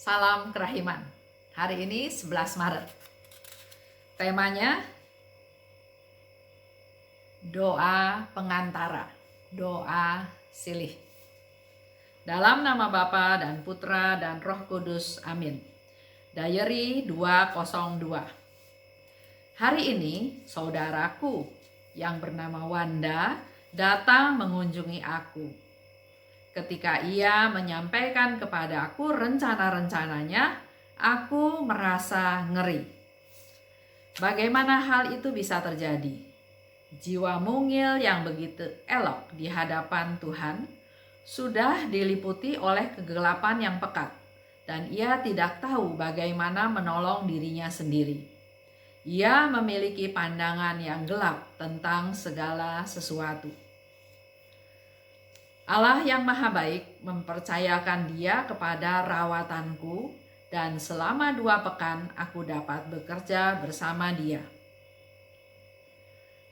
Salam Kerahiman. Hari ini 11 Maret. Temanya doa pengantara, doa silih. Dalam nama Bapa dan Putra dan Roh Kudus. Amin. Diary 202. Hari ini saudaraku yang bernama Wanda datang mengunjungi aku. Ketika ia menyampaikan kepadaku rencana-rencananya, aku merasa ngeri. Bagaimana hal itu bisa terjadi? Jiwa mungil yang begitu elok di hadapan Tuhan sudah diliputi oleh kegelapan yang pekat, dan ia tidak tahu bagaimana menolong dirinya sendiri. Ia memiliki pandangan yang gelap tentang segala sesuatu. Allah yang Maha Baik mempercayakan dia kepada rawatanku, dan selama 2 pekan aku dapat bekerja bersama dia.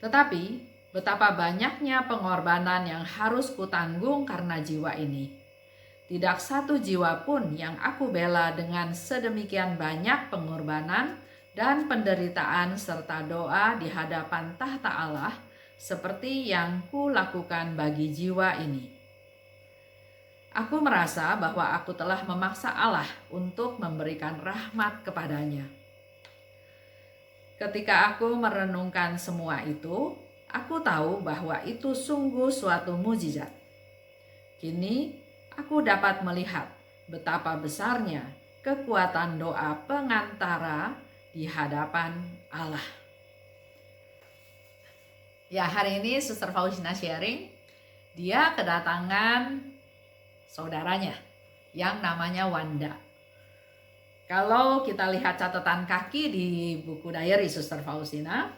Tetapi betapa banyaknya pengorbanan yang harus kutanggung karena jiwa ini. Tidak satu jiwa pun yang aku bela dengan sedemikian banyak pengorbanan dan penderitaan serta doa di hadapan tahta Allah seperti yang kulakukan bagi jiwa ini. Aku merasa bahwa aku telah memaksa Allah untuk memberikan rahmat kepadanya. Ketika aku merenungkan semua itu, aku tahu bahwa itu sungguh suatu mukjizat. Kini aku dapat melihat betapa besarnya kekuatan doa pengantara di hadapan Allah. Ya, hari ini Suster Faustina sharing, dia kedatangan saudaranya yang namanya Wanda. Kalau kita lihat catatan kaki di buku diary Suster Faustina,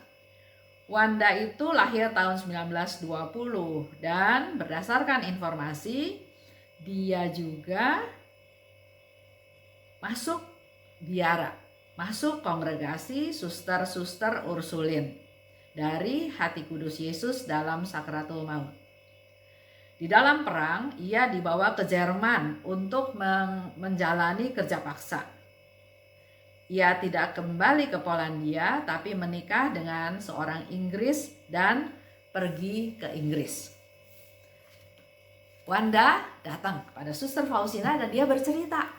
Wanda itu lahir tahun 1920 dan berdasarkan informasi dia juga masuk biara, masuk kongregasi suster-suster Ursulin dari Hati Kudus Yesus dalam Sakratul Maut. Di dalam perang, ia dibawa ke Jerman untuk menjalani kerja paksa. Ia tidak kembali ke Polandia, tapi menikah dengan seorang Inggris dan pergi ke Inggris. Wanda datang kepada Suster Faustina dan dia bercerita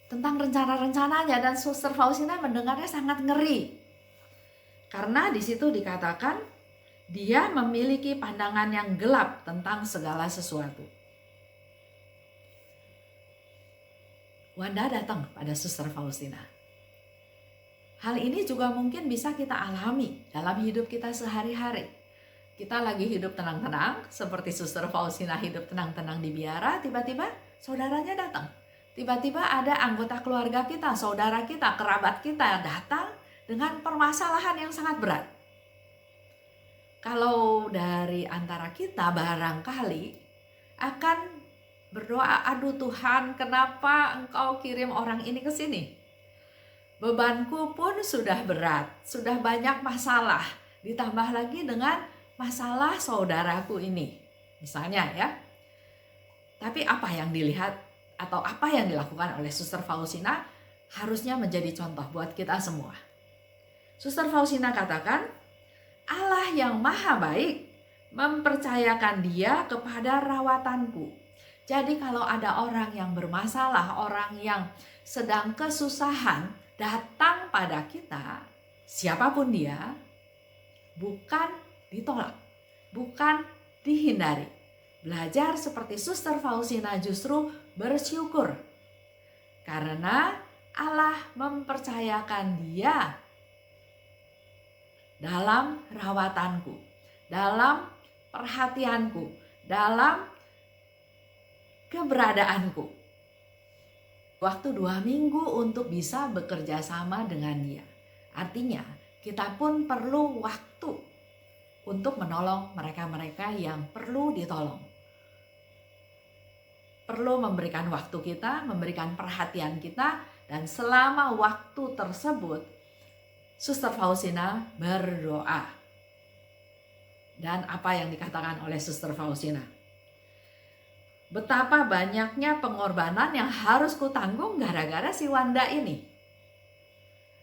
tentang rencana-rencananya, dan Suster Faustina mendengarnya sangat ngeri. Karena di situ dikatakan dia memiliki pandangan yang gelap tentang segala sesuatu. Wanda datang pada Suster Faustina. Hal ini juga mungkin bisa kita alami dalam hidup kita sehari-hari. Kita lagi hidup tenang-tenang, seperti Suster Faustina hidup tenang-tenang di biara, tiba-tiba saudaranya datang. Tiba-tiba ada anggota keluarga kita, saudara kita, kerabat kita datang dengan permasalahan yang sangat berat. Kalau dari antara kita barangkali akan berdoa, aduh Tuhan, kenapa Engkau kirim orang ini ke sini? Bebanku pun sudah berat, sudah banyak masalah, ditambah lagi dengan masalah saudaraku ini. Misalnya ya. Tapi apa yang dilihat atau apa yang dilakukan oleh Suster Faustina harusnya menjadi contoh buat kita semua. Suster Faustina katakan, Allah yang Maha Baik mempercayakan dia kepada rawatanku. Jadi kalau ada orang yang bermasalah, orang yang sedang kesusahan datang pada kita, siapapun dia, bukan ditolak, bukan dihindari. Belajar seperti Suster Faustina justru bersyukur. Karena Allah mempercayakan dia dalam rawatanku, dalam perhatianku, dalam keberadaanku. Waktu 2 minggu untuk bisa bekerja sama dengan dia. Artinya kita pun perlu waktu untuk menolong mereka-mereka yang perlu ditolong. Perlu memberikan waktu kita, memberikan perhatian kita, dan selama waktu tersebut Suster Faustina berdoa. Dan apa yang dikatakan oleh Suster Faustina? betapa banyaknya pengorbanan yang harus kutanggung gara-gara si Wanda ini.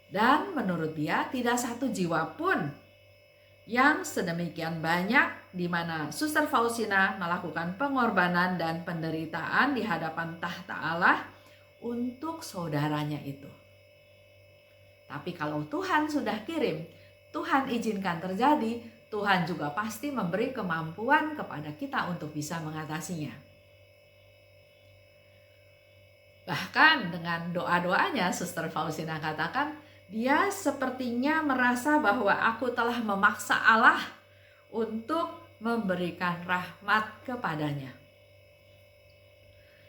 Dan menurut dia tidak satu jiwa pun yang sedemikian banyak di mana Suster Faustina melakukan pengorbanan dan penderitaan di hadapan tahta Allah untuk saudaranya itu. Tapi kalau Tuhan sudah kirim, Tuhan izinkan terjadi, Tuhan juga pasti memberi kemampuan kepada kita untuk bisa mengatasinya. Bahkan dengan doa-doanya, Suster Faustina katakan, dia sepertinya merasa bahwa aku telah memaksa Allah untuk memberikan rahmat kepadanya.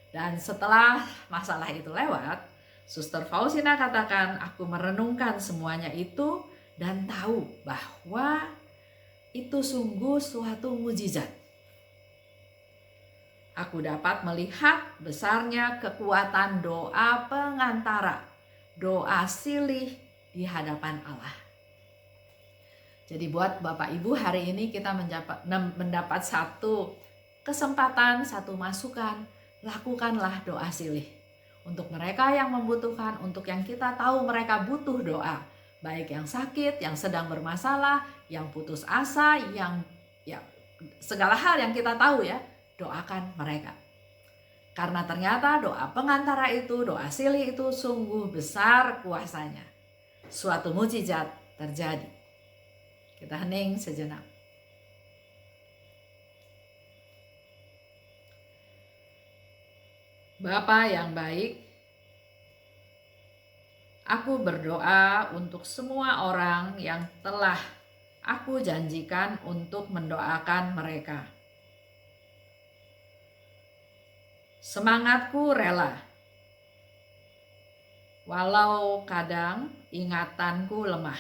Dan setelah masalah itu lewat, Suster Faustina katakan, aku merenungkan semuanya itu dan tahu bahwa itu sungguh suatu mujizat. Aku dapat melihat besarnya kekuatan doa pengantara, doa silih di hadapan Allah. Jadi buat Bapak Ibu, hari ini kita mendapat satu kesempatan, satu masukan, lakukanlah doa silih. Untuk mereka yang membutuhkan, untuk yang kita tahu mereka butuh doa. Baik yang sakit, yang sedang bermasalah, yang putus asa, yang segala hal yang kita tahu ya, doakan mereka. Karena ternyata doa pengantara itu, doa silih itu sungguh besar kuasanya. Suatu mujizat terjadi. Kita hening sejenak. Bapa yang baik, aku berdoa untuk semua orang yang telah aku janjikan untuk mendoakan mereka. Semangatku rela, walau kadang ingatanku lemah.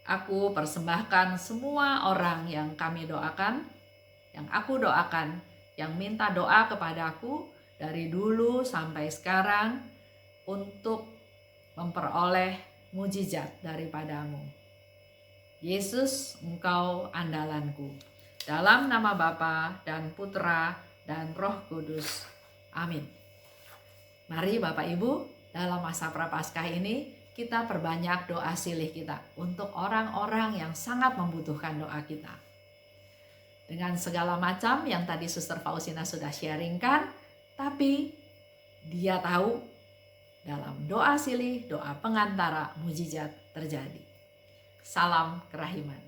Aku persembahkan semua orang yang kami doakan, yang aku doakan, yang minta doa kepadaku dari dulu sampai sekarang untuk memperoleh mujizat daripadamu. Yesus, Engkau andalanku. Dalam nama Bapa dan Putra dan Roh Kudus. Amin. Mari Bapak Ibu, dalam masa Prapaskah ini kita perbanyak doa silih kita untuk orang-orang yang sangat membutuhkan doa kita. Dengan segala macam yang tadi Suster Faustina sudah sharingkan, tapi dia tahu dalam doa silih, doa pengantara, mujizat terjadi. Salam kerahiman.